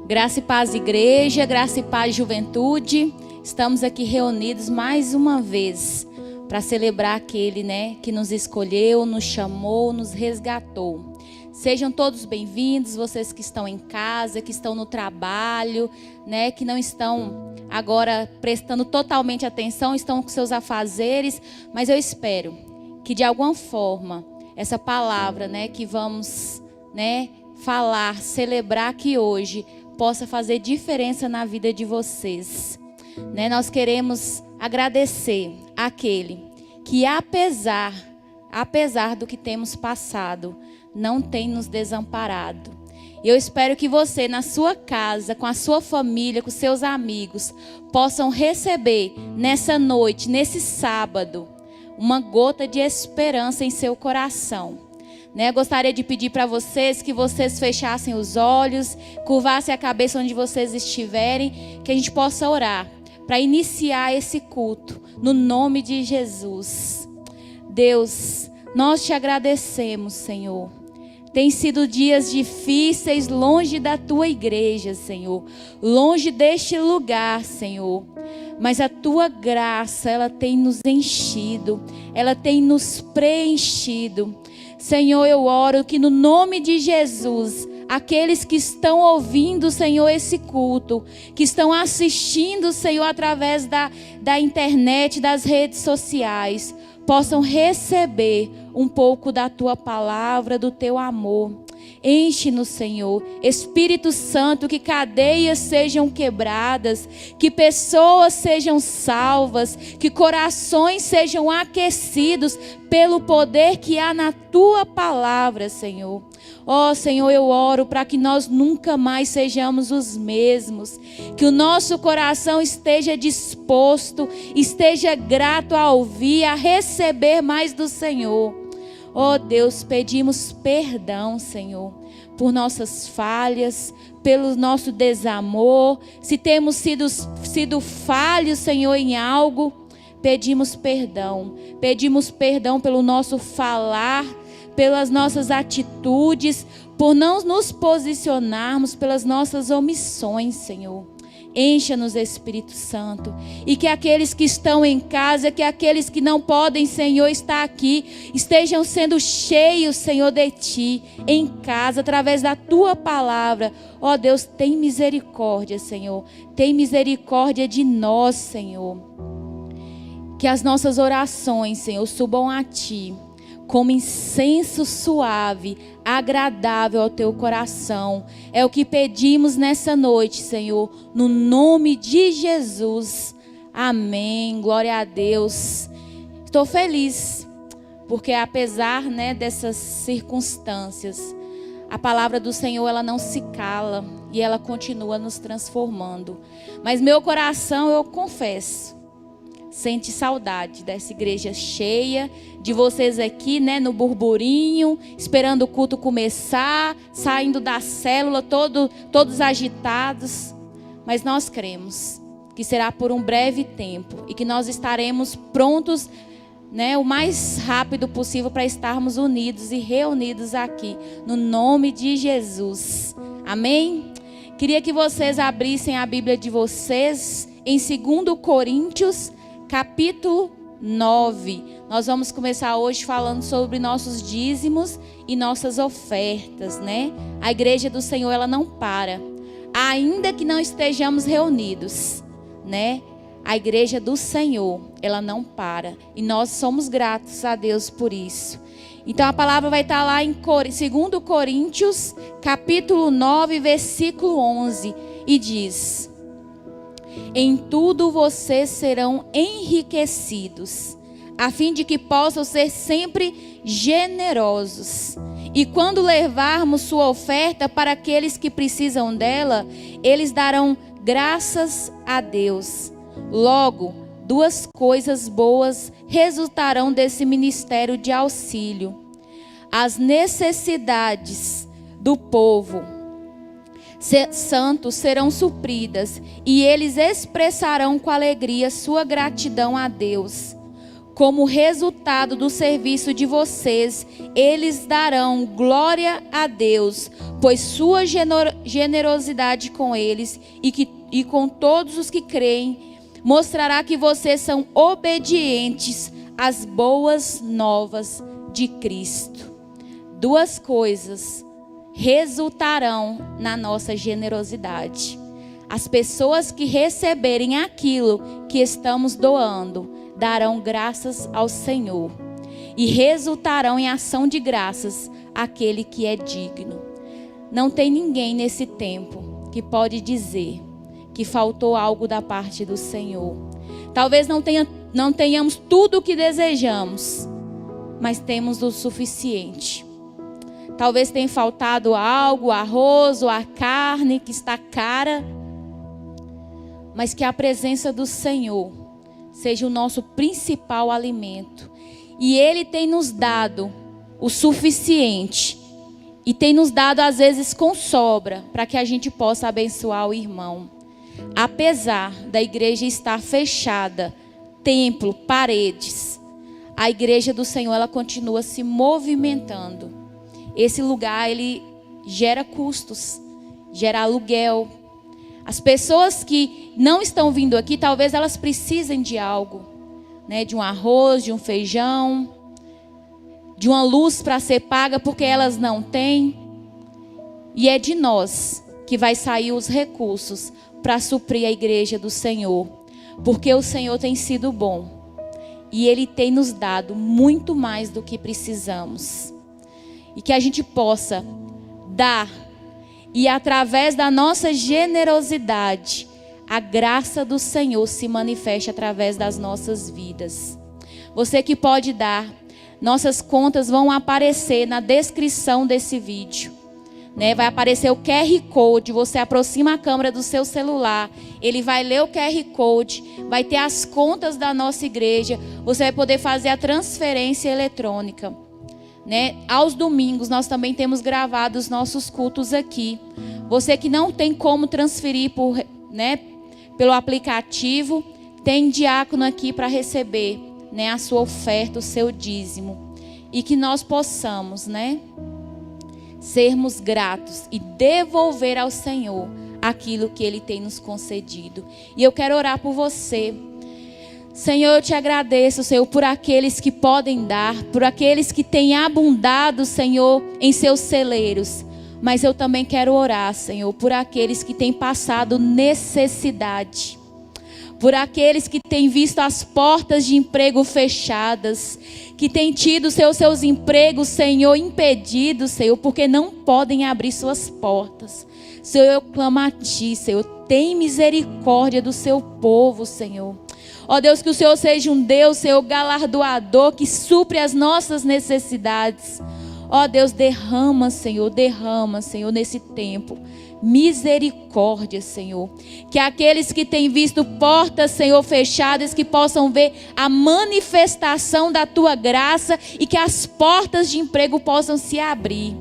Graça e paz, igreja, graça e paz, juventude. Estamos aqui reunidos mais uma vez para celebrar aquele, que nos escolheu, nos chamou, nos resgatou. Sejam todos bem-vindos, vocês que estão em casa, que estão no trabalho, que não estão agora prestando totalmente atenção, estão com seus afazeres, mas eu espero que de alguma forma essa palavra, que vamos, falar, celebrar aqui hoje, possa fazer diferença na vida de vocês. Nós queremos agradecer àquele que apesar do que temos passado, não tem nos desamparado. Eu espero que você, na sua casa, com a sua família, com seus amigos, possam receber nessa noite, nesse sábado, uma gota de esperança em seu coração. Gostaria de pedir para vocês que vocês fechassem os olhos, curvassem a cabeça onde vocês estiverem, que a gente possa orar para iniciar esse culto, no nome de Jesus. Deus, nós te agradecemos, Senhor. Tem sido dias difíceis longe da tua igreja, Senhor, longe deste lugar, Senhor. Mas a tua graça, ela tem nos enchido, ela tem nos preenchido. Senhor, eu oro que no nome de Jesus, aqueles que estão ouvindo, Senhor, esse culto, que estão assistindo, Senhor, através da internet, das redes sociais, possam receber um pouco da tua palavra, do teu amor. Enche-nos, Senhor. Espírito Santo, que cadeias sejam quebradas, que pessoas sejam salvas, que corações sejam aquecidos pelo poder que há na tua palavra, Senhor. Ó Senhor, eu oro para que nós nunca mais sejamos os mesmos, que o nosso coração esteja disposto, esteja grato a ouvir, a receber mais do Senhor. Ó Deus, pedimos perdão, Senhor, por nossas falhas, pelo nosso desamor. Se temos sido falhos, Senhor, em algo, pedimos perdão. Pedimos perdão pelo nosso falar, pelas nossas atitudes, por não nos posicionarmos, pelas nossas omissões, Senhor. Encha-nos, Espírito Santo, e que aqueles que estão em casa, que aqueles que não podem, Senhor, estar aqui, estejam sendo cheios, Senhor, de Ti, em casa, através da Tua palavra. Ó Deus, tem misericórdia, Senhor, tem misericórdia de nós, Senhor. Que as nossas orações, Senhor, subam a Ti, como incenso suave, agradável ao teu coração. É o que pedimos nessa noite, Senhor, no nome de Jesus. Amém. Glória a Deus. Estou feliz, porque apesar, dessas circunstâncias, a palavra do Senhor, ela não se cala e ela continua nos transformando. Mas meu coração, eu confesso, sente saudade dessa igreja cheia, de vocês aqui, no burburinho, esperando o culto começar, saindo da célula, todos agitados. Mas nós cremos que será por um breve tempo e que nós estaremos prontos, o mais rápido possível para estarmos unidos e reunidos aqui, no nome de Jesus. Amém? Queria que vocês abrissem a Bíblia de vocês em 2 Coríntios, capítulo 9. Nós vamos começar hoje falando sobre nossos dízimos e nossas ofertas, A igreja do Senhor, ela não para. Ainda que não estejamos reunidos, A igreja do Senhor, ela não para. E nós somos gratos a Deus por isso. Então a palavra vai estar lá em 2 Coríntios, capítulo 9, versículo 11. E diz: em tudo vocês serão enriquecidos, a fim de que possam ser sempre generosos. E quando levarmos sua oferta para aqueles que precisam dela, eles darão graças a Deus. Logo, 2 coisas boas resultarão desse ministério de auxílio. As necessidades do povo santos serão supridas, e eles expressarão com alegria sua gratidão a Deus. como resultado do serviço de vocês, eles darão glória a Deus, pois sua generosidade com eles e com todos os que creem mostrará que vocês são obedientes às boas novas de Cristo. Duas coisas resultarão na nossa generosidade. As pessoas que receberem aquilo que estamos doando darão graças ao Senhor e resultarão em ação de graças àquele que é digno. Não tem ninguém nesse tempo que pode dizer que faltou algo da parte do Senhor. Talvez não tenhamos tudo o que desejamos, mas temos o suficiente. Talvez tenha faltado algo, o arroz ou a carne que está cara, mas que a presença do Senhor seja o nosso principal alimento. E Ele tem nos dado o suficiente. E tem nos dado às vezes com sobra, para que a gente possa abençoar o irmão. Apesar da igreja estar fechada, templo, paredes, a igreja do Senhor, ela continua se movimentando. Esse lugar, ele gera custos, gera aluguel. As pessoas que não estão vindo aqui, talvez elas precisem de algo, né? De um arroz, de um feijão, de uma luz para ser paga, porque elas não têm. E é de nós que vai sair os recursos para suprir a igreja do Senhor. Porque o Senhor tem sido bom. E Ele tem nos dado muito mais do que precisamos. E que a gente possa dar. E através da nossa generosidade, a graça do Senhor se manifeste através das nossas vidas. Você que pode dar, nossas contas vão aparecer na descrição desse vídeo, né? Vai aparecer o QR Code, você aproxima a câmera do seu celular, ele vai ler o QR Code, vai ter as contas da nossa igreja, você vai poder fazer a transferência eletrônica. Né? Aos domingos nós também temos gravado os nossos cultos aqui. Você que não tem como transferir pelo aplicativo, tem diácono aqui para receber, né, a sua oferta, o seu dízimo. E que nós possamos, né, sermos gratos e devolver ao Senhor aquilo que Ele tem nos concedido. E eu quero orar por você. Senhor, eu te agradeço, Senhor, por aqueles que podem dar, por aqueles que têm abundado, Senhor, em seus celeiros. Mas eu também quero orar, Senhor, por aqueles que têm passado necessidade. Por aqueles que têm visto as portas de emprego fechadas, que têm tido seus empregos, Senhor, impedidos, Senhor, porque não podem abrir suas portas. Senhor, eu clamo a Ti, Senhor, tem misericórdia do seu povo, Senhor. Ó Deus, que o Senhor seja um Deus, Senhor, galardoador, que supre as nossas necessidades. Ó Deus, derrama, Senhor, nesse tempo. Misericórdia, Senhor. Que aqueles que têm visto portas, Senhor, fechadas, que possam ver a manifestação da Tua graça e que as portas de emprego possam se abrir.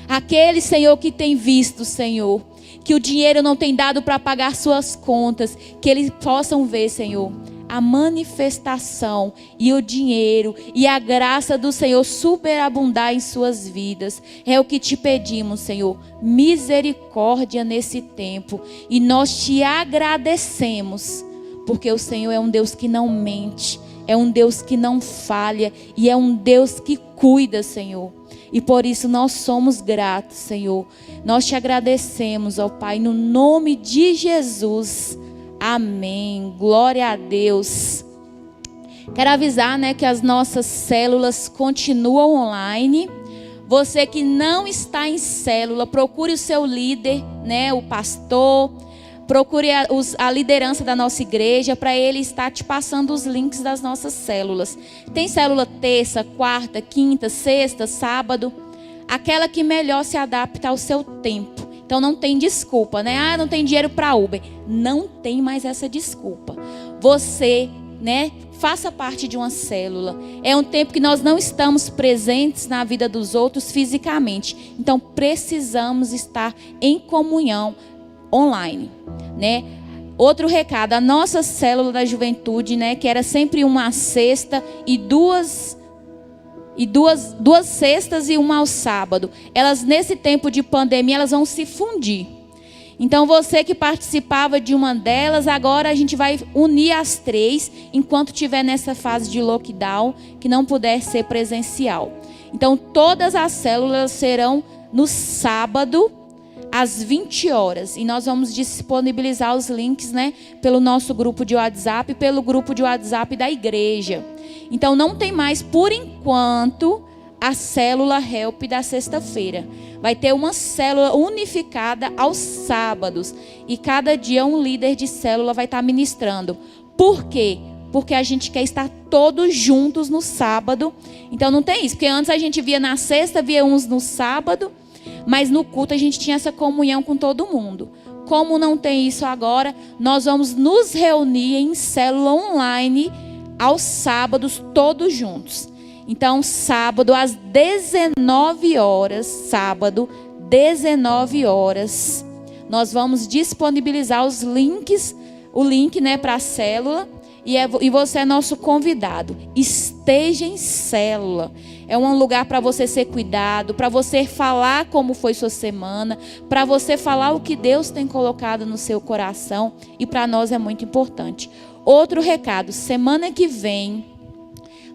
Aqueles, Senhor, que têm visto, Senhor, que o dinheiro não tem dado para pagar suas contas, que eles possam ver, Senhor, a manifestação e o dinheiro e a graça do Senhor superabundar em suas vidas. É o que te pedimos, Senhor, misericórdia nesse tempo. E nós te agradecemos, porque o Senhor é um Deus que não mente, é um Deus que não falha e é um Deus que cuida, Senhor. E por isso nós somos gratos, Senhor. Nós te agradecemos, ó Pai, no nome de Jesus. Amém. Glória a Deus. Quero avisar, né, que as nossas células continuam online. Você que não está em célula, procure o seu líder, né, o pastor. Procure a liderança da nossa igreja para ele estar te passando os links das nossas células. Tem célula terça, quarta, quinta, sexta, sábado. Aquela que melhor se adapta ao seu tempo. Então não tem desculpa, né? Ah, não tem dinheiro para Uber. Não tem mais essa desculpa. Você, né, faça parte de uma célula. É um tempo que nós não estamos presentes na vida dos outros fisicamente. Então precisamos estar em comunhão online, né? Outro recado, a nossa célula da juventude, né, que era sempre uma sexta e duas sextas e uma ao sábado. Elas, nesse tempo de pandemia, elas vão se fundir. Então, você que participava de uma delas, agora a gente vai unir as 3, enquanto estiver nessa fase de lockdown, que não puder ser presencial. Então, todas as células serão no sábado, às 20 horas. E nós vamos disponibilizar os links, né, pelo nosso grupo de WhatsApp, pelo grupo de WhatsApp da igreja. Então, não tem mais, por enquanto, a célula Help da sexta-feira. Vai ter uma célula unificada aos sábados. E cada dia um líder de célula vai estar ministrando. Por quê? Porque a gente quer estar todos juntos no sábado. Então não tem isso. Porque antes a gente via na sexta, via uns no sábado. Mas no culto a gente tinha essa comunhão com todo mundo. Como não tem isso agora, nós vamos nos reunir em célula online aos sábados, todos juntos. Então, sábado às 19 horas, sábado, 19 horas, nós vamos disponibilizar os links, o link, né, para a célula, e você é nosso convidado. Esteja em célula. É um lugar para você ser cuidado, para você falar como foi sua semana, para você falar o que Deus tem colocado no seu coração, e para nós é muito importante. Outro recado, semana que vem,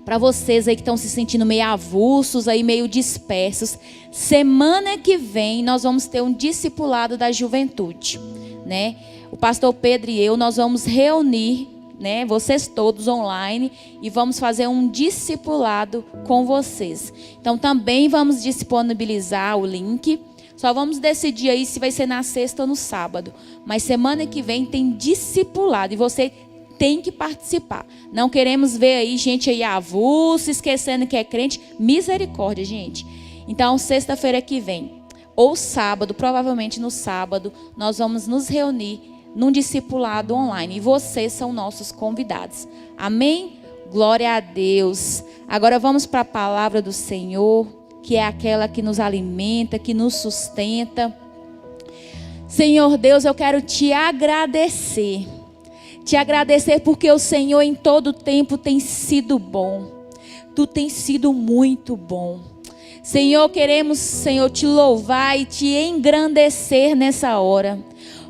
para vocês aí que estão se sentindo meio avulsos, aí meio dispersos, semana que vem nós vamos ter um discipulado da juventude, né? O pastor Pedro e eu, nós vamos reunir, né, vocês todos online, e vamos fazer um discipulado com vocês. Então também vamos disponibilizar o link. Só vamos decidir aí se vai ser na sexta ou no sábado. Mas semana que vem tem discipulado e você tem que participar. Não queremos ver aí gente aí avulsa, esquecendo que é crente. Misericórdia, gente. Então, sexta-feira que vem, ou sábado, provavelmente no sábado, nós vamos nos reunir num discipulado online. E vocês são nossos convidados. Amém? Glória a Deus. Agora vamos para a palavra do Senhor, que é aquela que nos alimenta, que nos sustenta. Senhor Deus, eu quero te agradecer. Te agradecer porque o Senhor em todo tempo tem sido bom. Tu tens sido muito bom. Senhor, queremos, Senhor, te louvar e te engrandecer nessa hora.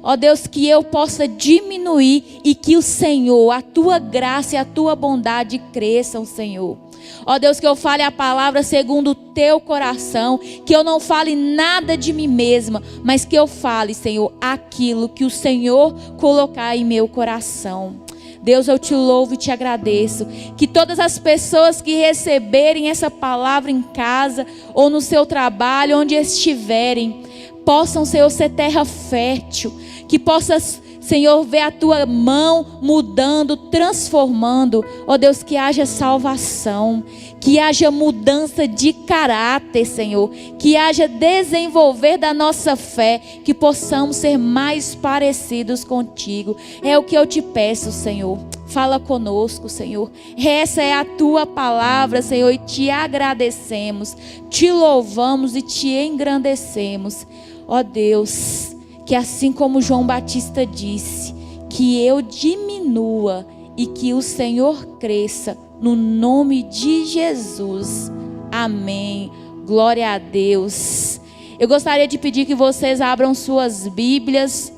Ó Deus, que eu possa diminuir e que o Senhor, a tua graça e a tua bondade cresçam, Senhor. Ó Deus, que eu fale a palavra segundo o teu coração, que eu não fale nada de mim mesma, mas que eu fale, Senhor, aquilo que o Senhor colocar em meu coração. Deus, eu te louvo e te agradeço, que todas as pessoas que receberem essa palavra em casa ou no seu trabalho, onde estiverem, possam, Senhor, ser terra fértil, que possas, Senhor, ver a tua mão mudando, transformando. Ó Deus, que haja salvação, que haja mudança de caráter, Senhor, que haja desenvolver da nossa fé, que possamos ser mais parecidos contigo. É o que eu te peço, Senhor. Fala conosco, Senhor. Essa é a tua palavra, Senhor, e te agradecemos, te louvamos e te engrandecemos. Ó Deus, que assim como João Batista disse, que eu diminua e que o Senhor cresça, no nome de Jesus. Amém. Glória a Deus. Eu gostaria de pedir que vocês abram suas Bíblias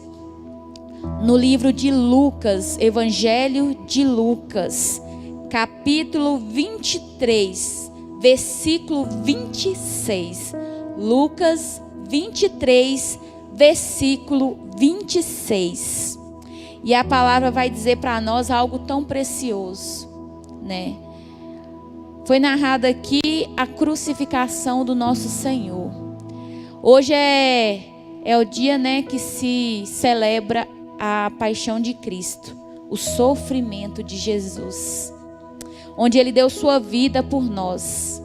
no livro de Lucas, Evangelho de Lucas, capítulo 23, versículo 26. Lucas 23, versículo 26. E a palavra vai dizer para nós algo tão precioso, né? Foi narrada aqui a crucificação do nosso Senhor. Hoje é o dia, né, que se celebra a paixão de Cristo, o sofrimento de Jesus, onde Ele deu sua vida por nós.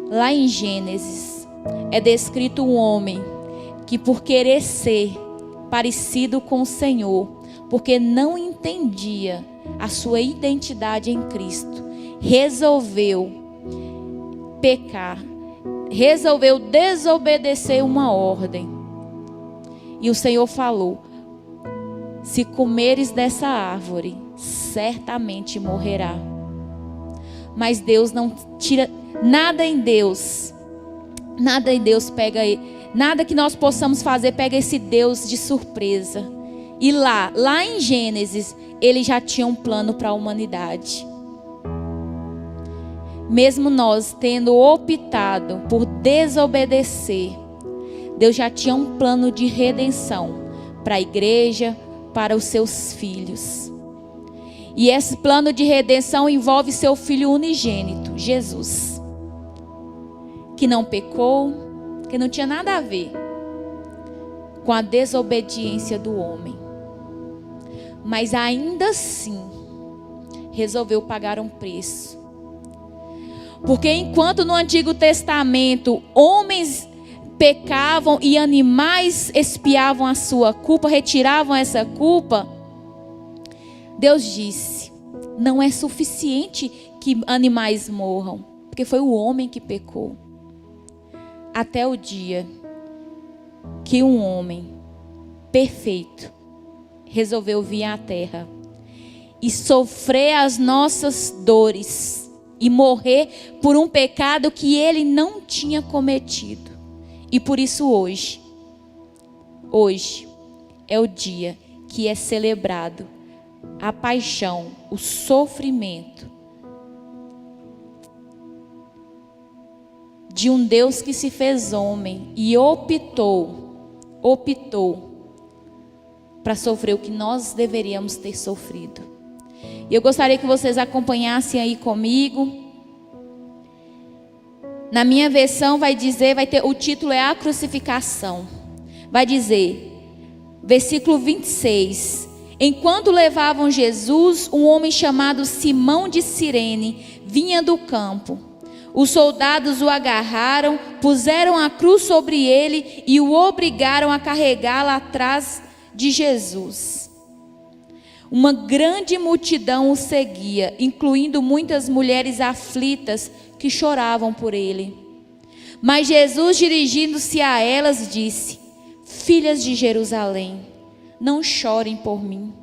Lá em Gênesis é descrito um homem que, por querer ser parecido com o Senhor, porque não entendia a sua identidade em Cristo, resolveu pecar, resolveu desobedecer uma ordem. E o Senhor falou: se comeres dessa árvore, certamente morrerá. Mas Deus não tira nada em Deus. Nada em Deus pega, nada que nós possamos fazer pega esse Deus de surpresa. E lá em Gênesis, Ele já tinha um plano para a humanidade. Mesmo nós tendo optado por desobedecer, Deus já tinha um plano de redenção para a igreja, para os seus filhos. E esse plano de redenção envolve seu Filho unigênito, Jesus, que não pecou, que não tinha nada a ver com a desobediência do homem, mas ainda assim resolveu pagar um preço. Porque enquanto no Antigo Testamento homens pecavam e animais expiavam a sua culpa, retiravam essa culpa, Deus disse: não é suficiente que animais morram, porque foi o homem que pecou. Até o dia que um homem perfeito resolveu vir à terra e sofrer as nossas dores e morrer por um pecado que ele não tinha cometido. E por isso hoje é o dia que é celebrado a paixão, o sofrimento de um Deus que se fez homem e optou para sofrer o que nós deveríamos ter sofrido. E eu gostaria que vocês acompanhassem aí comigo. Na minha versão o título é A Crucificação. Vai dizer, versículo 26. Enquanto levavam Jesus, um homem chamado Simão de Cirene vinha do campo. Os soldados o agarraram, puseram a cruz sobre ele e o obrigaram a carregá-la atrás de Jesus. Uma grande multidão o seguia, incluindo muitas mulheres aflitas que choravam por ele. Mas Jesus, dirigindo-se a elas, disse: Filhas de Jerusalém, não chorem por mim.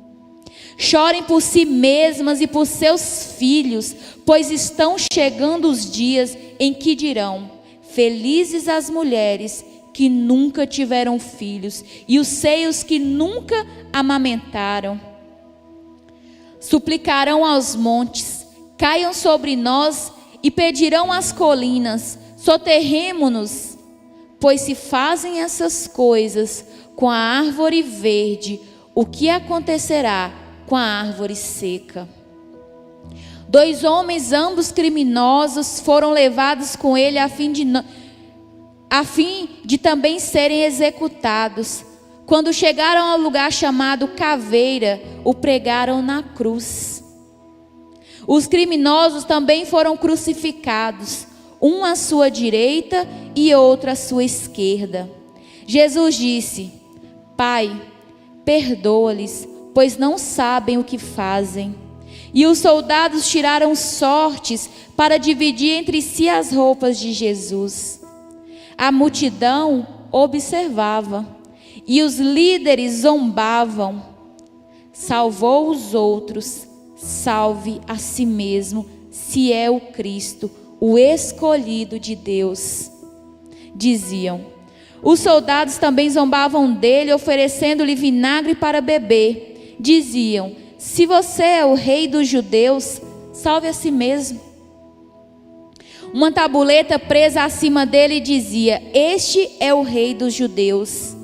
Chorem por si mesmas e por seus filhos, pois estão chegando os dias em que dirão: felizes as mulheres que nunca tiveram filhos e os seios que nunca amamentaram. Suplicarão aos montes: caiam sobre nós, e pedirão às colinas: soterremo-nos. Pois se fazem essas coisas com a árvore verde, o que acontecerá com a árvore seca? 2 homens, ambos criminosos, foram levados com ele a fim de também serem executados. Quando chegaram ao lugar chamado Caveira, o pregaram na cruz. Os criminosos também foram crucificados, um à sua direita e outro à sua esquerda. Jesus disse: Pai, perdoa-lhes, pois não sabem o que fazem. E os soldados tiraram sortes para dividir entre si as roupas de Jesus. A multidão observava e os líderes zombavam. Salvou os outros, salve a si mesmo, se é o Cristo, o escolhido de Deus. Diziam. Os soldados também zombavam dele, oferecendo-lhe vinagre para beber. Diziam: se você é o rei dos judeus, salve a si mesmo. Uma tabuleta presa acima dele dizia: este é o rei dos judeus.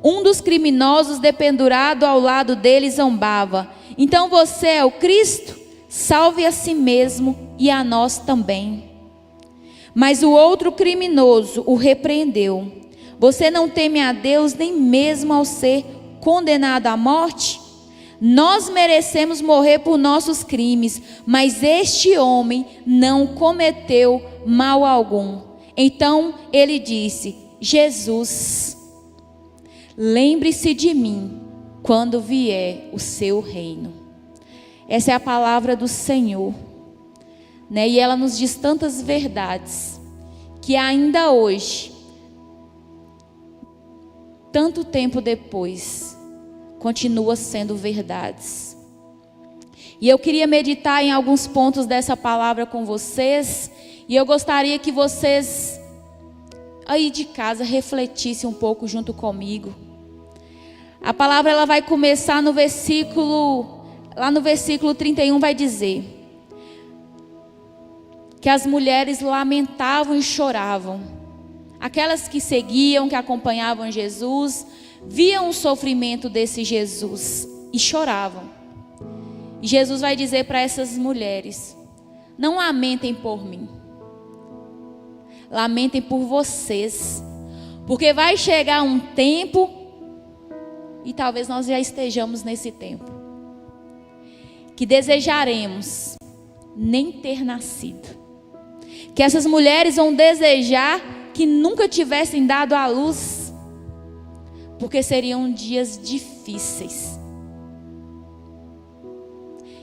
Um dos criminosos dependurado ao lado dele zombava: então você é o Cristo? Salve a si mesmo e a nós também. Mas o outro criminoso o repreendeu: você não teme a Deus nem mesmo ao ser condenado à morte? Nós merecemos morrer por nossos crimes, mas este homem não cometeu mal algum. Então ele disse: Jesus, lembre-se de mim quando vier o seu reino. Essa é a palavra do Senhor, né? E ela nos diz tantas verdades, que ainda hoje, tanto tempo depois, continua sendo verdades. E eu queria meditar em alguns pontos dessa palavra com vocês, e eu gostaria que vocês aí de casa refletissem um pouco junto comigo. A palavra ela vai começar no versículo, lá no versículo 31 vai dizer que as mulheres lamentavam e choravam. Aquelas que seguiam, que acompanhavam Jesus, viam o sofrimento desse Jesus e choravam. E Jesus vai dizer para essas mulheres: não lamentem por mim, lamentem por vocês, porque vai chegar um tempo, e talvez nós já estejamos nesse tempo, que desejaremos nem ter nascido, que essas mulheres vão desejar que nunca tivessem dado à luz, porque seriam dias difíceis.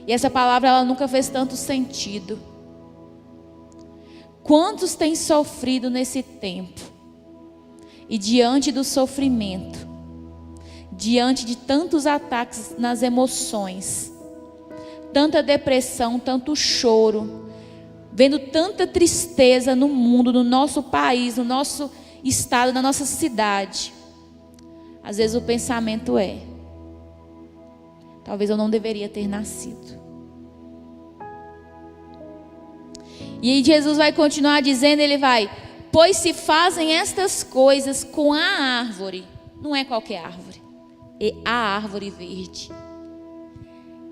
E essa palavra ela nunca fez tanto sentido. Quantos têm sofrido nesse tempo? E diante do sofrimento, diante de tantos ataques nas emoções, tanta depressão, tanto choro, vendo tanta tristeza no mundo, no nosso país, no nosso estado, na nossa cidade, às vezes o pensamento é: talvez eu não deveria ter nascido. E aí Jesus vai continuar dizendo, ele vai: pois se fazem estas coisas com a árvore, não é qualquer árvore, é a árvore verde,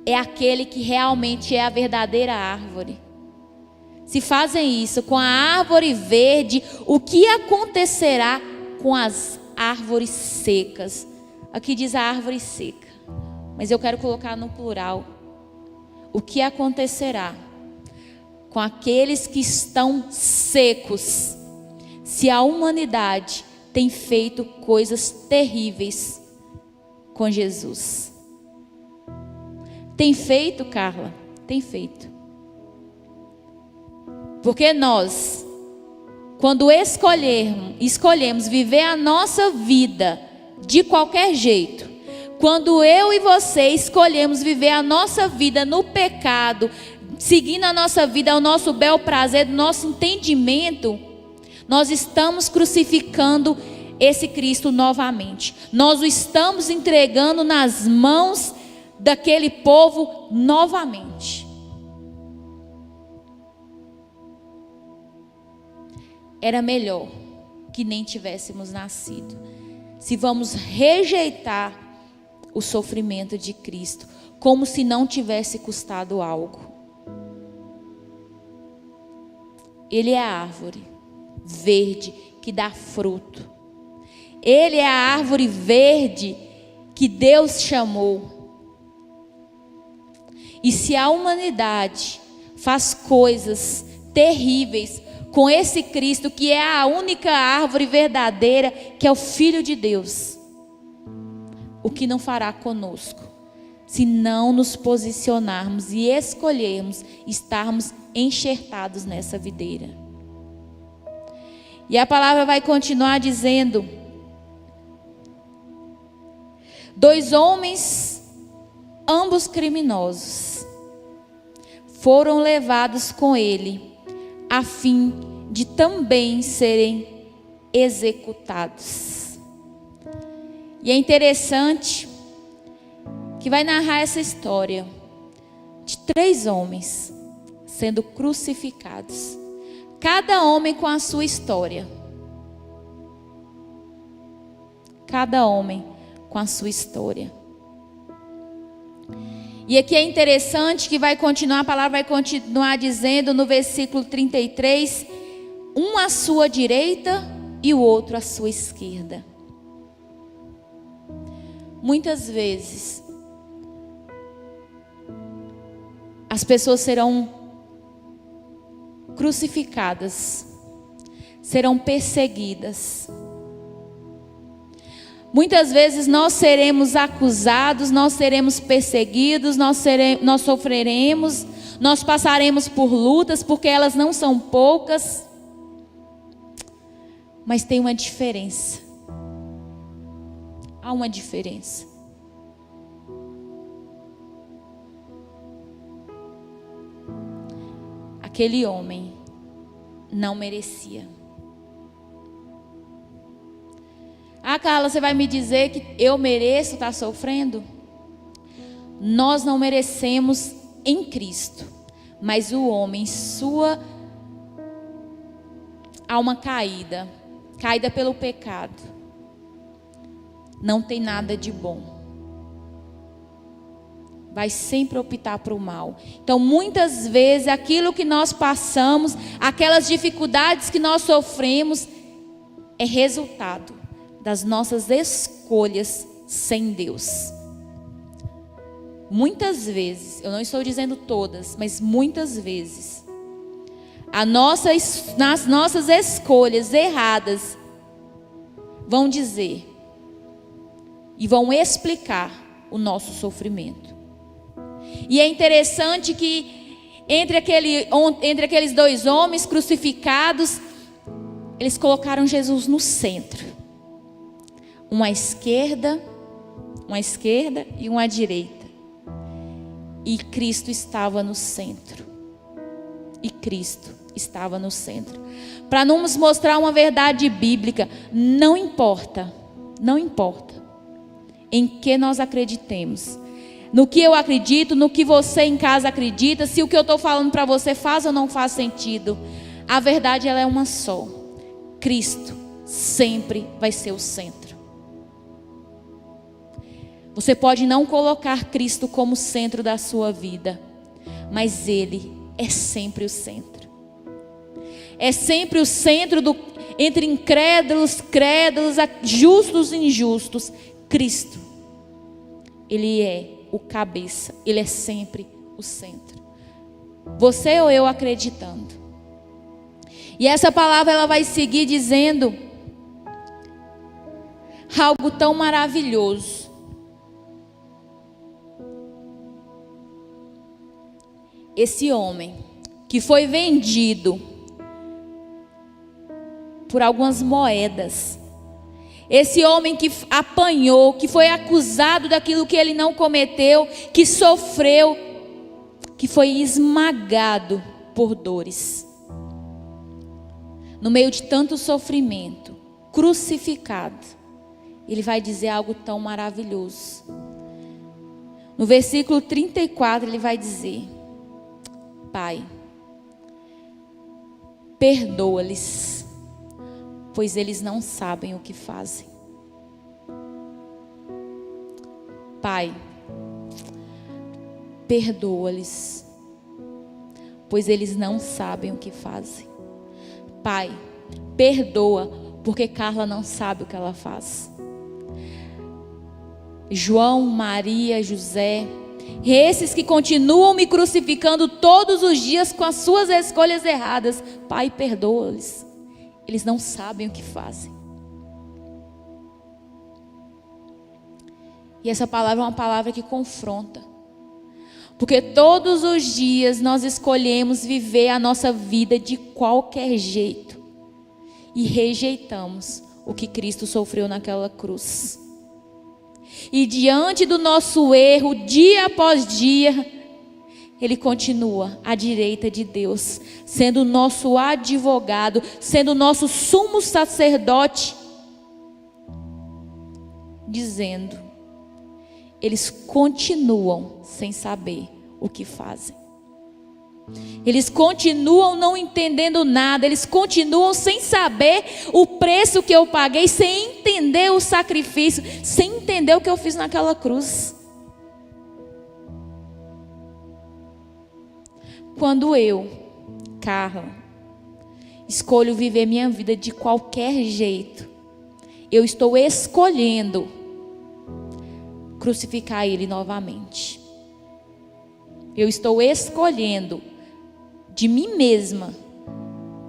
é aquele que realmente é a verdadeira árvore. Se fazem isso com a árvore verde, o que acontecerá com as árvores secas? Aqui diz a árvore seca, mas eu quero colocar no plural. O que acontecerá com aqueles que estão secos, se a humanidade tem feito coisas terríveis com Jesus? Tem feito, Carla? Tem feito. Porque nós, quando escolhemos viver a nossa vida de qualquer jeito, quando eu e você escolhemos viver a nossa vida no pecado, seguindo a nossa vida ao nosso bel prazer, do nosso entendimento, nós estamos crucificando esse Cristo novamente. Nós o estamos entregando nas mãos daquele povo novamente. Era melhor que nem tivéssemos nascido, se vamos rejeitar o sofrimento de Cristo, como se não tivesse custado algo. Ele é a árvore verde que dá fruto. Ele é a árvore verde que Deus chamou. E se a humanidade faz coisas terríveis com esse Cristo, que é a única árvore verdadeira, que é o Filho de Deus, o que não fará conosco, se não nos posicionarmos e escolhermos estarmos enxertados nessa videira? E a palavra vai continuar dizendo: 2 homens, ambos criminosos, foram levados com ele, a fim de também serem executados. E é interessante que vai narrar essa história de 3 homens sendo crucificados, cada homem com a sua história, cada homem com a sua história. E aqui é interessante que vai continuar, a palavra vai continuar dizendo no versículo 33, um à sua direita e o outro à sua esquerda. Muitas vezes as pessoas serão crucificadas, serão perseguidas. Muitas vezes nós seremos acusados, nós seremos perseguidos, nós sofreremos, nós passaremos por lutas, porque elas não são poucas. Mas tem uma diferença. Há uma diferença. aquele homem não merecia. Ah, Carla, você vai me dizer que eu mereço estar sofrendo? Nós não merecemos em Cristo, mas o homem, sua alma caída pelo pecado, não tem nada de bom. Vai sempre optar para o mal. Então, muitas vezes, aquilo que nós passamos, aquelas dificuldades que nós sofremos, é resultado das nossas escolhas sem Deus. Muitas vezes, eu não estou dizendo todas, mas muitas vezes, nas nossas escolhas erradas, vão dizer e vão explicar o nosso sofrimento. E é interessante que entre aqueles dois homens crucificados, eles colocaram Jesus no centro. Uma à esquerda e uma à direita. E Cristo estava no centro. Para nos mostrar uma verdade bíblica, não importa em que nós acreditemos. No que eu acredito, no que você em casa acredita, se o que eu estou falando para você faz ou não faz sentido. A verdade, ela é uma só. Cristo sempre vai ser o centro. Você pode não colocar Cristo como centro da sua vida, mas Ele é sempre o centro. É sempre o centro entre incrédulos, crédulos, justos e injustos. Cristo, Ele é o cabeça, Ele é sempre o centro. Você ou eu acreditando. E essa palavra ela vai seguir dizendo algo tão maravilhoso. Esse homem que foi vendido por algumas moedas, esse homem que apanhou, que foi acusado daquilo que ele não cometeu, que sofreu, que foi esmagado por dores, no meio de tanto sofrimento, crucificado, ele vai dizer algo tão maravilhoso. No versículo 34 ele vai dizer: Pai, perdoa-lhes, pois eles não sabem o que fazem. Pai, perdoa-lhes, pois eles não sabem o que fazem. Pai, perdoa, porque Carla não sabe o que ela faz. João, Maria, José, esses que continuam me crucificando todos os dias com as suas escolhas erradas, Pai, perdoa-lhes. Eles não sabem o que fazem. E essa palavra é uma palavra que confronta. Porque todos os dias nós escolhemos viver a nossa vida de qualquer jeito. E rejeitamos o que Cristo sofreu naquela cruz. E diante do nosso erro, dia após dia, Ele continua à direita de Deus, sendo o nosso advogado, sendo o nosso sumo sacerdote, dizendo: eles continuam sem saber o que fazem. Eles continuam não entendendo nada, eles continuam sem saber o preço que eu paguei, sem entender o sacrifício, sem entender o que eu fiz naquela cruz. Quando eu, Carla, escolho viver minha vida de qualquer jeito, eu estou escolhendo crucificar Ele novamente. Eu estou escolhendo de mim mesma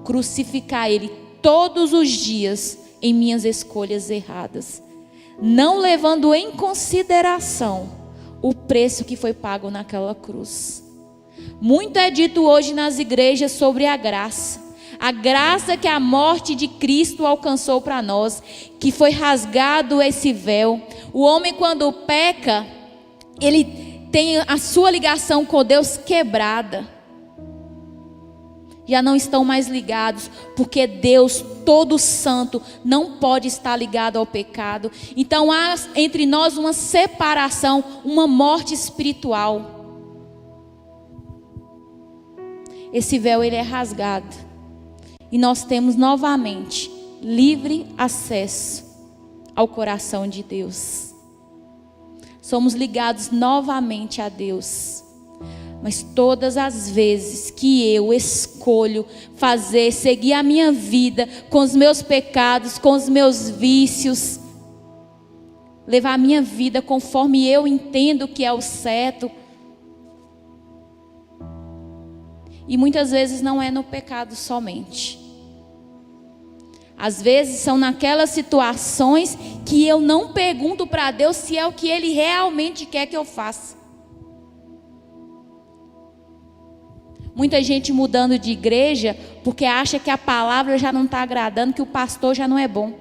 crucificar Ele todos os dias em minhas escolhas erradas, não levando em consideração o preço que foi pago naquela cruz. Muito é dito hoje nas igrejas sobre a graça que a morte de Cristo alcançou para nós, que foi rasgado esse véu. O homem, quando peca, ele tem a sua ligação com Deus quebrada. já não estão mais ligados, porque Deus todo santo não pode estar ligado ao pecado. Então há entre nós uma separação, uma morte espiritual. Esse véu ele é rasgado e nós temos novamente livre acesso ao coração de Deus. Somos ligados novamente a Deus. Mas todas as vezes que eu escolho seguir a minha vida com os meus pecados, com os meus vícios, levar a minha vida conforme eu entendo que é o certo, e muitas vezes não é no pecado somente. Às vezes são naquelas situações que eu não pergunto para Deus se é o que Ele realmente quer que eu faça. Muita gente mudando de igreja porque acha que a palavra já não está agradando, que o pastor já não é bom.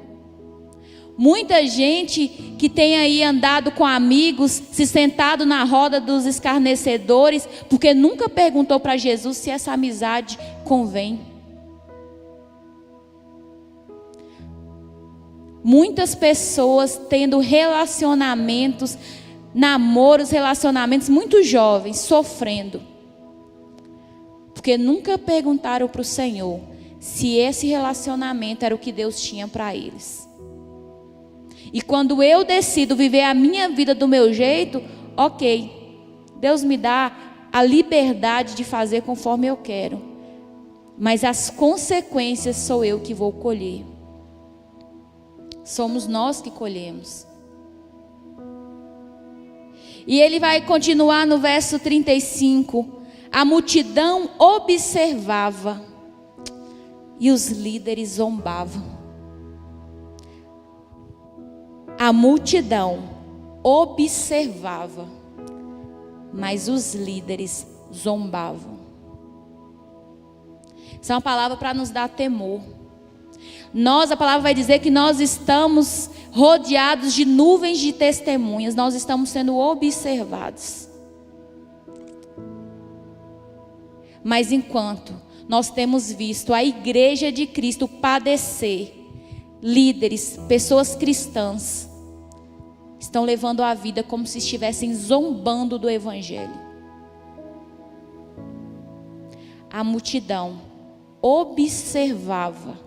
Muita gente que tem aí andado com amigos, se sentado na roda dos escarnecedores, porque nunca perguntou para Jesus se essa amizade convém. Muitas pessoas tendo relacionamentos, namoros, relacionamentos muito jovens, sofrendo. Porque nunca perguntaram para o Senhor se esse relacionamento era o que Deus tinha para eles. E quando eu decido viver a minha vida do meu jeito, ok, Deus me dá a liberdade de fazer conforme eu quero. Mas as consequências sou eu que vou colher. Somos nós que colhemos. E ele vai continuar no verso 35. A multidão observava e os líderes zombavam. A multidão observava, mas os líderes zombavam. Isso é uma palavra para nos dar temor. A palavra vai dizer que nós estamos rodeados de nuvens de testemunhas, nós estamos sendo observados. Mas enquanto nós temos visto a igreja de Cristo padecer, líderes, pessoas cristãs, estão levando a vida como se estivessem zombando do Evangelho. A multidão observava.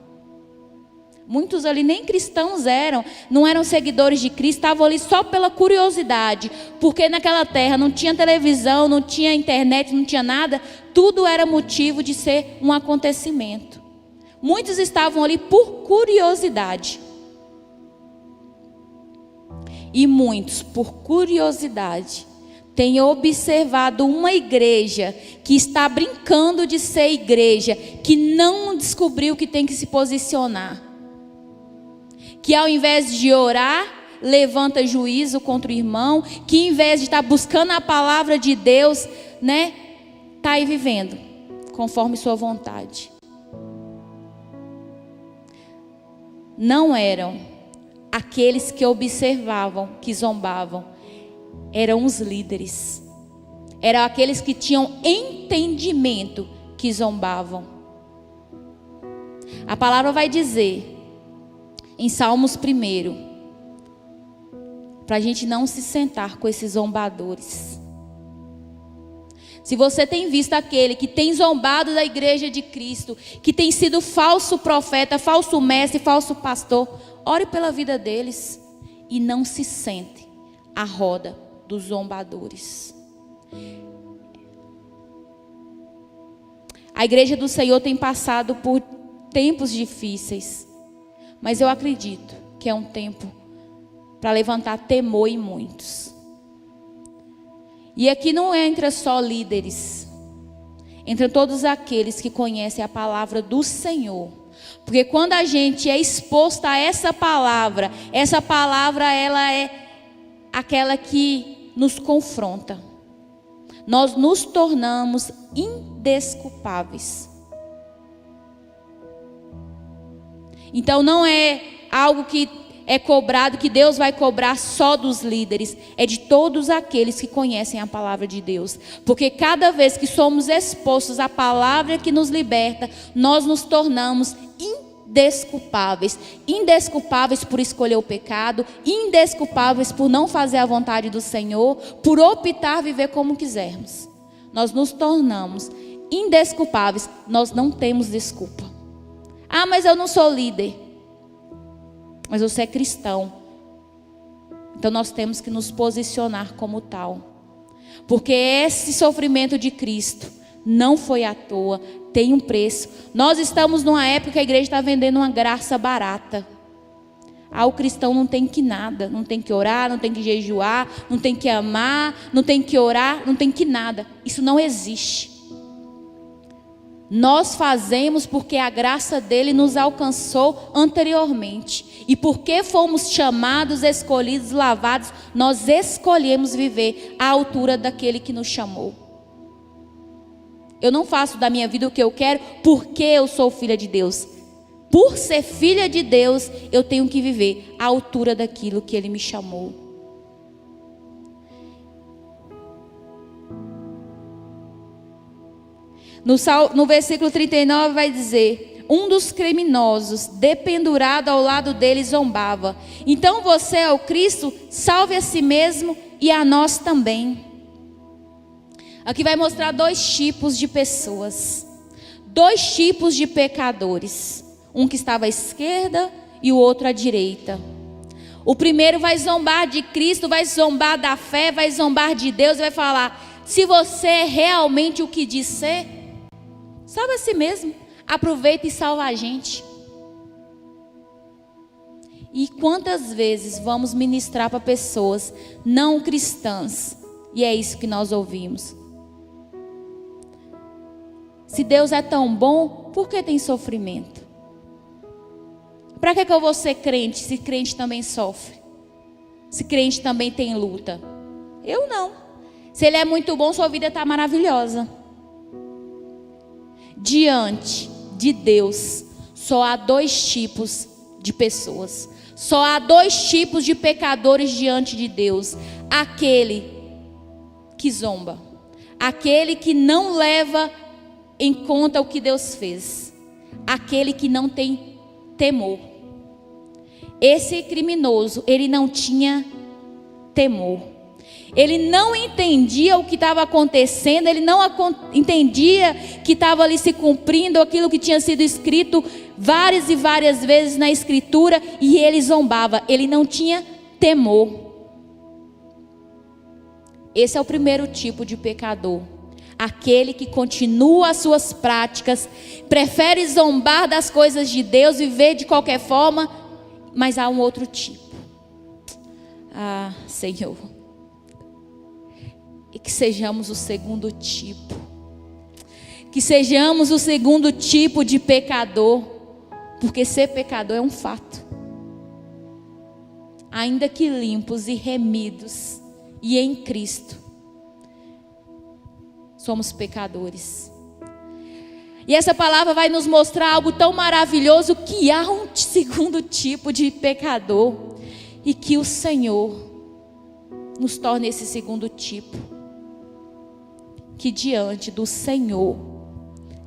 Muitos ali nem cristãos eram, não eram seguidores de Cristo, estavam ali só pela curiosidade, porque naquela terra não tinha televisão, não tinha internet, não tinha nada, tudo era motivo de ser um acontecimento. Muitos estavam ali por curiosidade. E muitos, por curiosidade, têm observado uma igreja que está brincando de ser igreja, que não descobriu que tem que se posicionar. Que ao invés de orar, levanta juízo contra o irmão, que ao invés de estar buscando a palavra de Deus, está aí vivendo conforme sua vontade. Não eram aqueles que observavam, que zombavam, eram os líderes. Eram aqueles que tinham entendimento que zombavam. A palavra vai dizer em Salmos 1, para a gente não se sentar com esses zombadores. Se você tem visto aquele que tem zombado da igreja de Cristo, que tem sido falso profeta, falso mestre, falso pastor, ore pela vida deles e não se sente à roda dos zombadores. A igreja do Senhor tem passado por tempos difíceis, mas eu acredito que é um tempo para levantar temor em muitos. E aqui não entra só líderes, entra todos aqueles que conhecem a palavra do Senhor. Porque quando a gente é exposto a essa palavra ela é aquela que nos confronta. Nós nos tornamos indesculpáveis. Então não é algo que é cobrado, que Deus vai cobrar só dos líderes, é de todos aqueles que conhecem a palavra de Deus. Porque cada vez que somos expostos à palavra que nos liberta, nós nos tornamos indesculpáveis. Indesculpáveis por escolher o pecado, indesculpáveis por não fazer a vontade do Senhor, por optar viver como quisermos. Nós nos tornamos indesculpáveis, nós não temos desculpa. Ah, mas eu não sou líder. Mas você é cristão. Então nós temos que nos posicionar como tal. Porque esse sofrimento de Cristo não foi à toa, tem um preço. Nós estamos numa época que a igreja está vendendo uma graça barata. Ah, o cristão não tem que nada, não tem que orar, não tem que jejuar, não tem que amar, não tem que orar, não tem que nada. Isso não existe. Nós fazemos porque a graça dele nos alcançou anteriormente. E porque fomos chamados, escolhidos, lavados, nós escolhemos viver à altura daquele que nos chamou. Eu não faço da minha vida o que eu quero porque eu sou filha de Deus. Por ser filha de Deus, eu tenho que viver à altura daquilo que ele me chamou. No versículo 39 vai dizer: um dos criminosos, dependurado ao lado dele, zombava. Então você é o Cristo, salve a si mesmo e a nós também. Aqui vai mostrar dois tipos de pessoas, dois tipos de pecadores. Um que estava à esquerda e o outro à direita. O primeiro vai zombar de Cristo, vai zombar da fé, vai zombar de Deus, vai falar: se você é realmente o que diz ser, salve a si mesmo, aproveita e salva a gente. E quantas vezes vamos ministrar para pessoas não cristãs, e é isso que nós ouvimos: se Deus é tão bom, por que tem sofrimento? Para que eu vou ser crente, se crente também sofre? Se crente também tem luta? Eu não. Se ele é muito bom, sua vida está maravilhosa. Diante de Deus, só há dois tipos de pessoas. Só há dois tipos de pecadores diante de Deus: aquele que zomba, aquele que não leva em conta o que Deus fez, aquele que não tem temor. Esse criminoso, ele não tinha temor. Ele não entendia o que estava acontecendo, ele não entendia que estava ali se cumprindo aquilo que tinha sido escrito várias e várias vezes na escritura, e ele zombava, ele não tinha temor. Esse é o primeiro tipo de pecador, aquele que continua as suas práticas, prefere zombar das coisas de Deus, viver de qualquer forma. Mas há um outro tipo. Ah, Senhor, e que sejamos o segundo tipo. Que sejamos o segundo tipo de pecador. Porque ser pecador é um fato. Ainda que limpos e remidos e em Cristo, somos pecadores. E essa palavra vai nos mostrar algo tão maravilhoso, que há um segundo tipo de pecador. E que o Senhor nos torne esse segundo tipo. Que diante do Senhor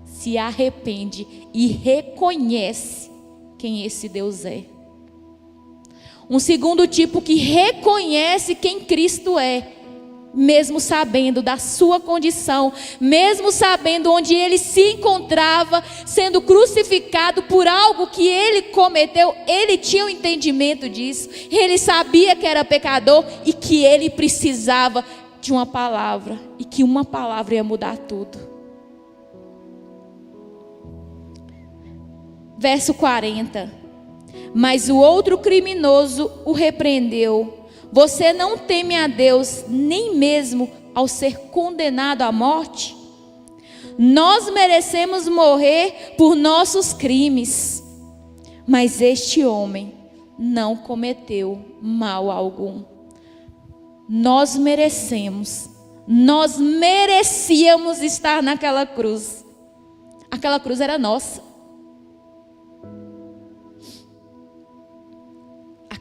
se arrepende e reconhece quem esse Deus é. Um segundo tipo que reconhece quem Cristo é, mesmo sabendo da sua condição, mesmo sabendo onde ele se encontrava, sendo crucificado por algo que ele cometeu. Ele tinha o entendimento disso, ele sabia que era pecador e que ele precisava de uma palavra, e que uma palavra ia mudar tudo. Verso 40: mas o outro criminoso o repreendeu: você não teme a Deus, nem mesmo ao ser condenado à morte? Nós merecemos morrer por nossos crimes, mas este homem não cometeu mal algum. Nós merecíamos estar naquela cruz. Aquela cruz era nossa.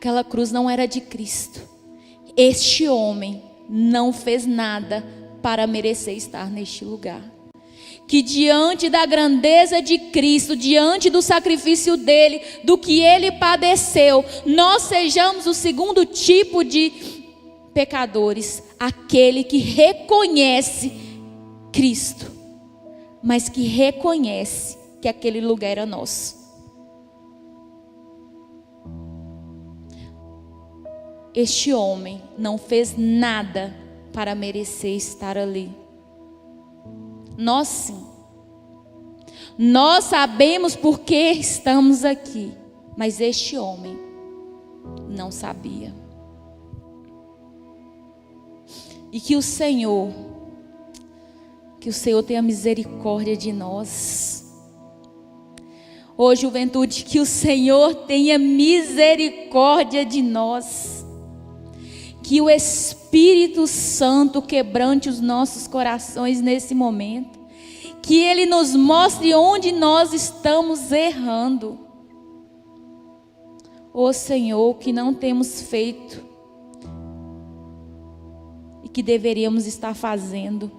Aquela cruz não era de Cristo. Este homem não fez nada para merecer estar neste lugar. Que diante da grandeza de Cristo, diante do sacrifício dele, do que ele padeceu, nós sejamos o segundo tipo de pecadores, aquele que reconhece Cristo, mas que reconhece que aquele lugar era nosso. Este homem não fez nada para merecer estar ali. Nós sim. Nós sabemos por que estamos aqui, mas este homem não sabia. E que o Senhor tenha misericórdia de nós. Ô juventude, que o Senhor tenha misericórdia de nós. Que o Espírito Santo quebrante os nossos corações nesse momento. Que Ele nos mostre onde nós estamos errando. Ô Senhor, o que não temos feito e que deveríamos estar fazendo.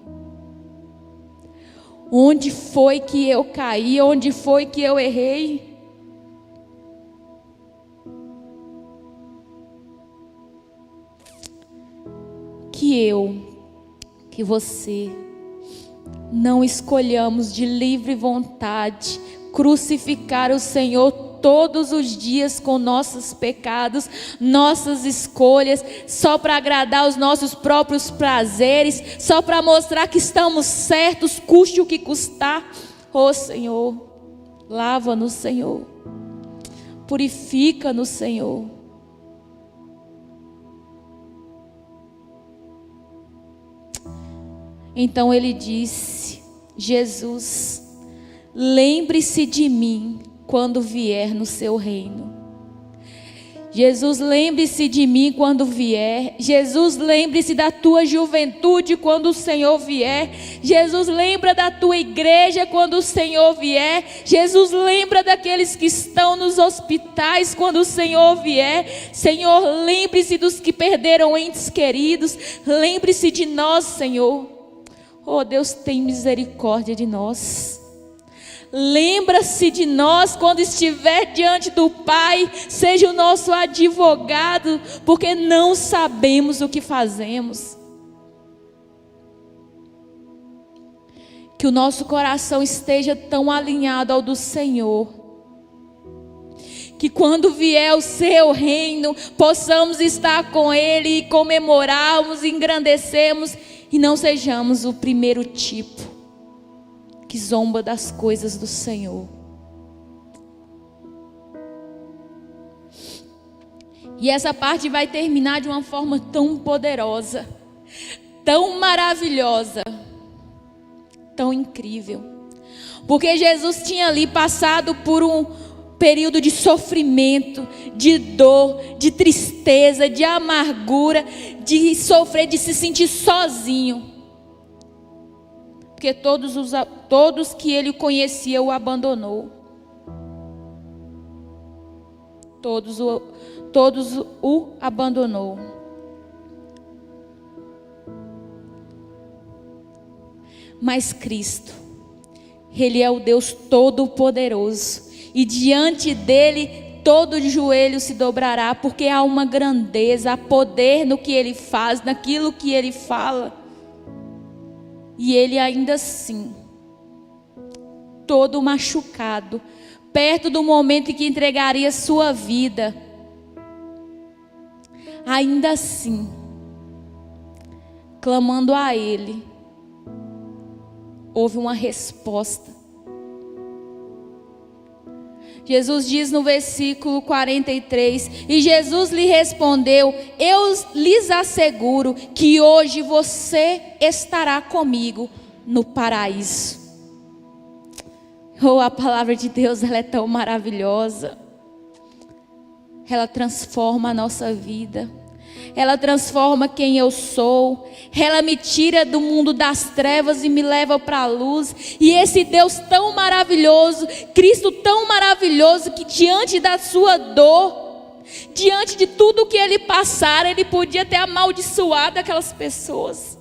Onde foi que eu caí? Onde foi que eu errei? Que você não escolhamos de livre vontade crucificar o Senhor todos os dias com nossos pecados, nossas escolhas, só para agradar os nossos próprios prazeres, só para mostrar que estamos certos, custe o que custar. Ô Senhor, lava-nos, Senhor, purifica-nos, Senhor. Então ele disse: Jesus, lembre-se de mim quando vier no seu reino. Jesus, lembre-se de mim quando vier. Jesus, lembre-se da tua juventude quando o Senhor vier. Jesus, lembra da tua igreja quando o Senhor vier. Jesus, lembra daqueles que estão nos hospitais quando o Senhor vier. Senhor, lembre-se dos que perderam entes queridos. Lembre-se de nós, Senhor. Oh Deus, tem misericórdia de nós. Lembra-se de nós quando estiver diante do Pai. Seja o nosso advogado, porque não sabemos o que fazemos. Que o nosso coração esteja tão alinhado ao do Senhor, que quando vier o seu reino, possamos estar com Ele e comemorarmos, engrandecermos, e não sejamos o primeiro tipo que zomba das coisas do Senhor. E essa parte vai terminar de uma forma tão poderosa, tão maravilhosa, tão incrível. Porque Jesus tinha ali passado por um período de sofrimento, de dor, de tristeza, de amargura, de sofrer, de se sentir sozinho. Porque todos que ele conhecia o abandonou. Todos o abandonou. Mas Cristo, Ele é o Deus Todo-Poderoso. E diante dele todo joelho se dobrará, porque há uma grandeza, há poder no que ele faz, naquilo que ele fala. E ele ainda assim, todo machucado, perto do momento em que entregaria sua vida, ainda assim, clamando a ele, houve uma resposta. Jesus diz no versículo 43, e Jesus lhe respondeu: eu lhes asseguro que hoje você estará comigo no paraíso. Oh, a palavra de Deus, ela é tão maravilhosa. Ela transforma a nossa vida. Ela transforma quem eu sou. Ela me tira do mundo das trevas e me leva para a luz. E esse Deus tão maravilhoso, Cristo tão maravilhoso, que diante da sua dor, Diante de tudo que ele passara, ele podia ter amaldiçoado aquelas pessoas.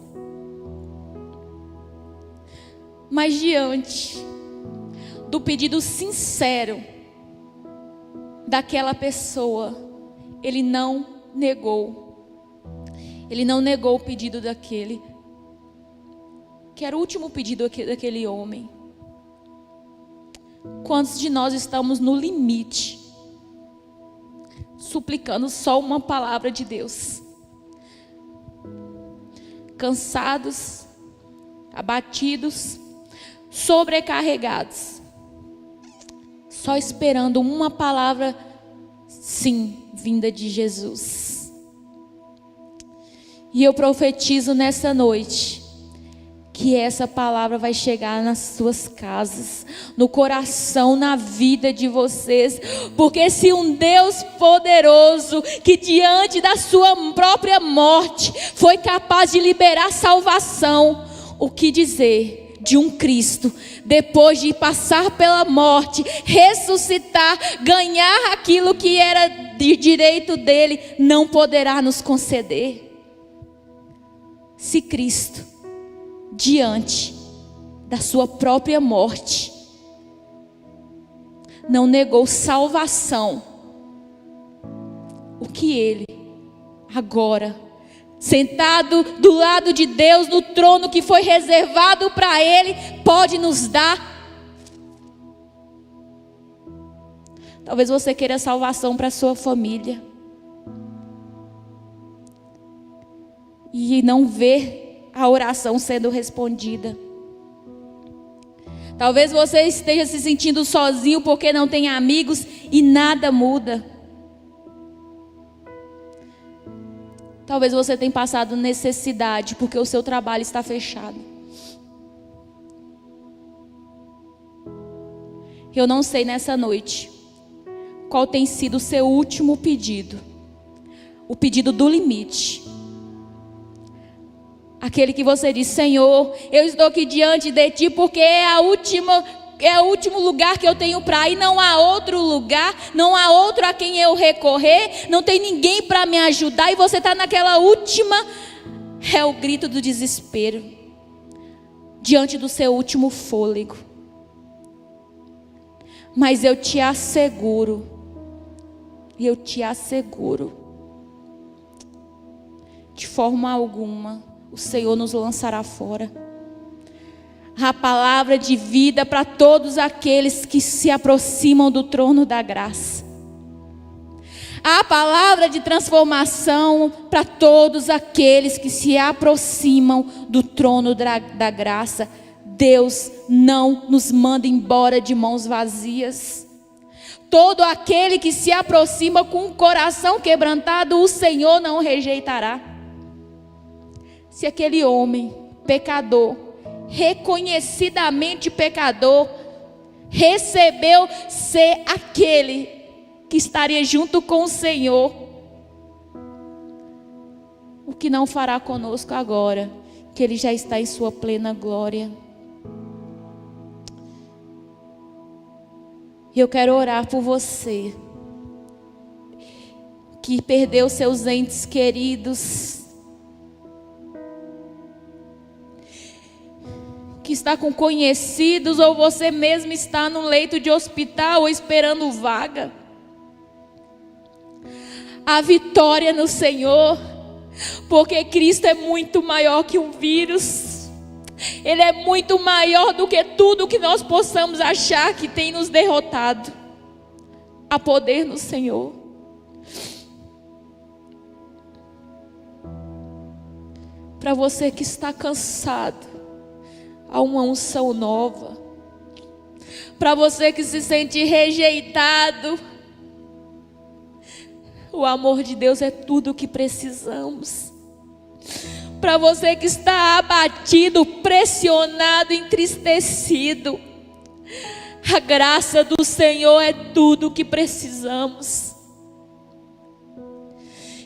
Mas diante do pedido sincero daquela pessoa, ele não negou. Ele não negou o pedido daquele, que era o último pedido daquele homem. Quantos de nós estamos no limite, suplicando só uma palavra de Deus? Cansados, abatidos, sobrecarregados, só esperando uma palavra, sim, vinda de Jesus. E eu profetizo nessa noite que essa palavra vai chegar nas suas casas, no coração, na vida de vocês. Porque se um Deus poderoso, que diante da sua própria morte foi capaz de liberar salvação, o que dizer de um Cristo, depois de passar pela morte, ressuscitar, ganhar aquilo que era de direito dele, não poderá nos conceder? Se Cristo, diante da sua própria morte, não negou salvação, o que ele, agora, sentado do lado de Deus, no trono que foi reservado para ele, pode nos dar? Talvez você queira salvação para a sua família e não ver a oração sendo respondida. Talvez você esteja se sentindo sozinho porque não tem amigos e nada muda. Talvez você tenha passado necessidade porque o seu trabalho está fechado. Eu não sei nessa noite qual tem sido o seu último pedido. O pedido do limite. Aquele que você diz: Senhor, eu estou aqui diante de Ti porque é o último lugar que eu tenho para ir. Não há outro lugar, não há outro a quem eu recorrer, não tem ninguém para me ajudar. E você está naquela última, é o grito do desespero, diante do seu último fôlego. Mas eu te asseguro, de forma alguma o Senhor nos lançará fora. A palavra de vida para todos aqueles que se aproximam do trono da graça. A palavra de transformação para todos aqueles que se aproximam do trono da graça. Deus não nos manda embora de mãos vazias. Todo aquele que se aproxima com o coração quebrantado, o Senhor não rejeitará. Se aquele homem pecador, reconhecidamente pecador, recebeu ser aquele que estaria junto com o Senhor, o que não fará conosco agora, que Ele já está em sua plena glória? Eu quero orar por você que perdeu seus entes queridos, que está com conhecidos, ou você mesmo está no leito de hospital ou esperando vaga. A vitória no Senhor, porque Cristo é muito maior que um vírus. Ele é muito maior do que tudo que nós possamos achar que tem nos derrotado. Há poder no Senhor. Para você que está cansado, há uma unção nova. Para você que se sente rejeitado, o amor de Deus é tudo o que precisamos. Para você que está abatido, pressionado, entristecido, a graça do Senhor é tudo o que precisamos.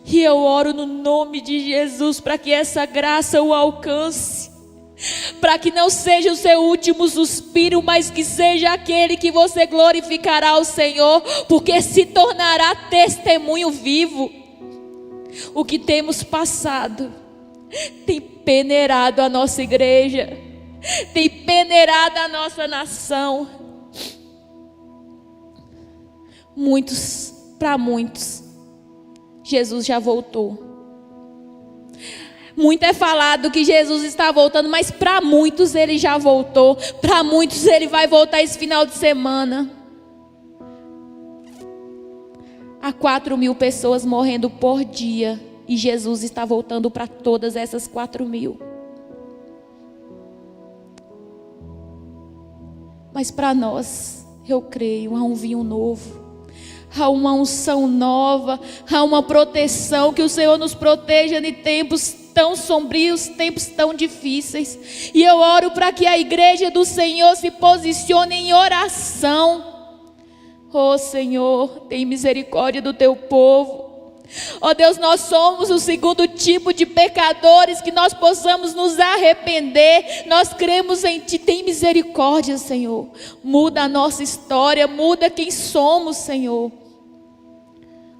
E eu oro no nome de Jesus para que essa graça o alcance, para que não seja o seu último suspiro, mas que seja aquele que você glorificará ao Senhor, porque se tornará testemunho vivo. O que temos passado tem peneirado a nossa igreja, tem peneirado a nossa nação. Para muitos, Jesus já voltou. Muito é falado que Jesus está voltando, mas para muitos Ele já voltou. Para muitos Ele vai voltar esse final de semana. Há 4.000 pessoas morrendo por dia, e Jesus está voltando para todas essas 4.000. Mas para nós, eu creio, há um vinho novo, há uma unção nova, há uma proteção, que o Senhor nos proteja em tempos tão sombrios, tempos tão difíceis. E eu oro para que a igreja do Senhor se posicione em oração. Oh Senhor, tem misericórdia do teu povo. Oh Deus, nós somos o segundo tipo de pecadores, que nós possamos nos arrepender. Nós cremos em Ti, tem misericórdia, Senhor. Muda a nossa história, muda quem somos, Senhor.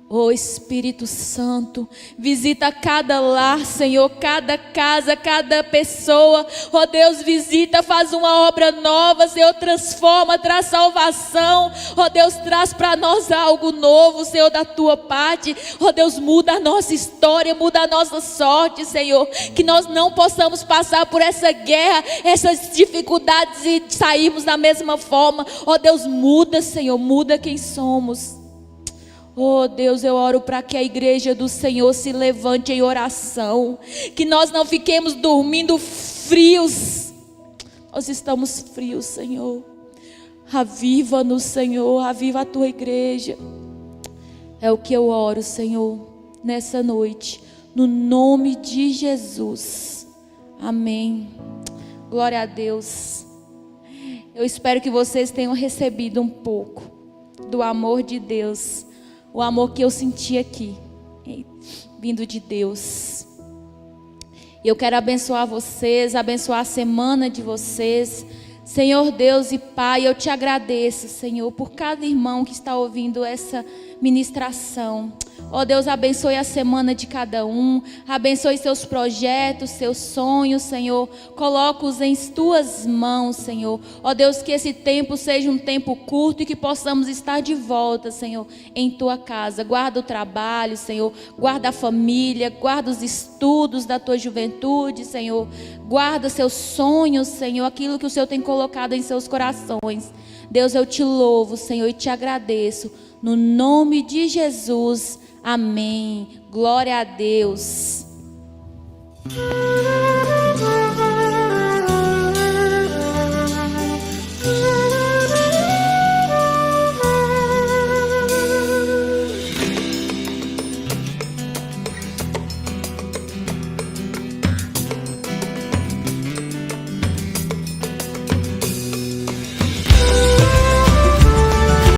Oh Espírito Santo, visita cada lar, Senhor, cada casa, cada pessoa. Oh Deus, visita, faz uma obra nova, Senhor, transforma, traz salvação. Oh Deus, traz para nós algo novo, Senhor, da Tua parte. Oh Deus, muda a nossa história, muda a nossa sorte, Senhor, que nós não possamos passar por essa guerra, essas dificuldades e sairmos da mesma forma. Oh Deus, muda, Senhor, muda quem somos. Oh Deus, eu oro para que a igreja do Senhor se levante em oração, que nós não fiquemos dormindo frios. Nós estamos frios, Senhor. Aviva-nos, Senhor, aviva a Tua igreja. É o que eu oro, Senhor, nessa noite, no nome de Jesus. Amém. Glória a Deus. Eu espero que vocês tenham recebido um pouco do amor de Deus. O amor que eu senti aqui, vindo de Deus. E eu quero abençoar vocês, abençoar a semana de vocês. Senhor Deus e Pai, eu Te agradeço, Senhor, por cada irmão que está ouvindo essa ministração. Ó Deus, abençoe a semana de cada um, abençoe seus projetos, seus sonhos, Senhor. Coloca-os em Tuas mãos, Senhor. Ó Deus, que esse tempo seja um tempo curto e que possamos estar de volta, Senhor, em Tua casa. Guarda o trabalho, Senhor, guarda a família, guarda os estudos da Tua juventude, Senhor. Guarda seus sonhos, Senhor, aquilo que o Senhor tem colocado em seus corações. Deus, eu Te louvo, Senhor, e Te agradeço. No nome de Jesus. Amém. Glória a Deus.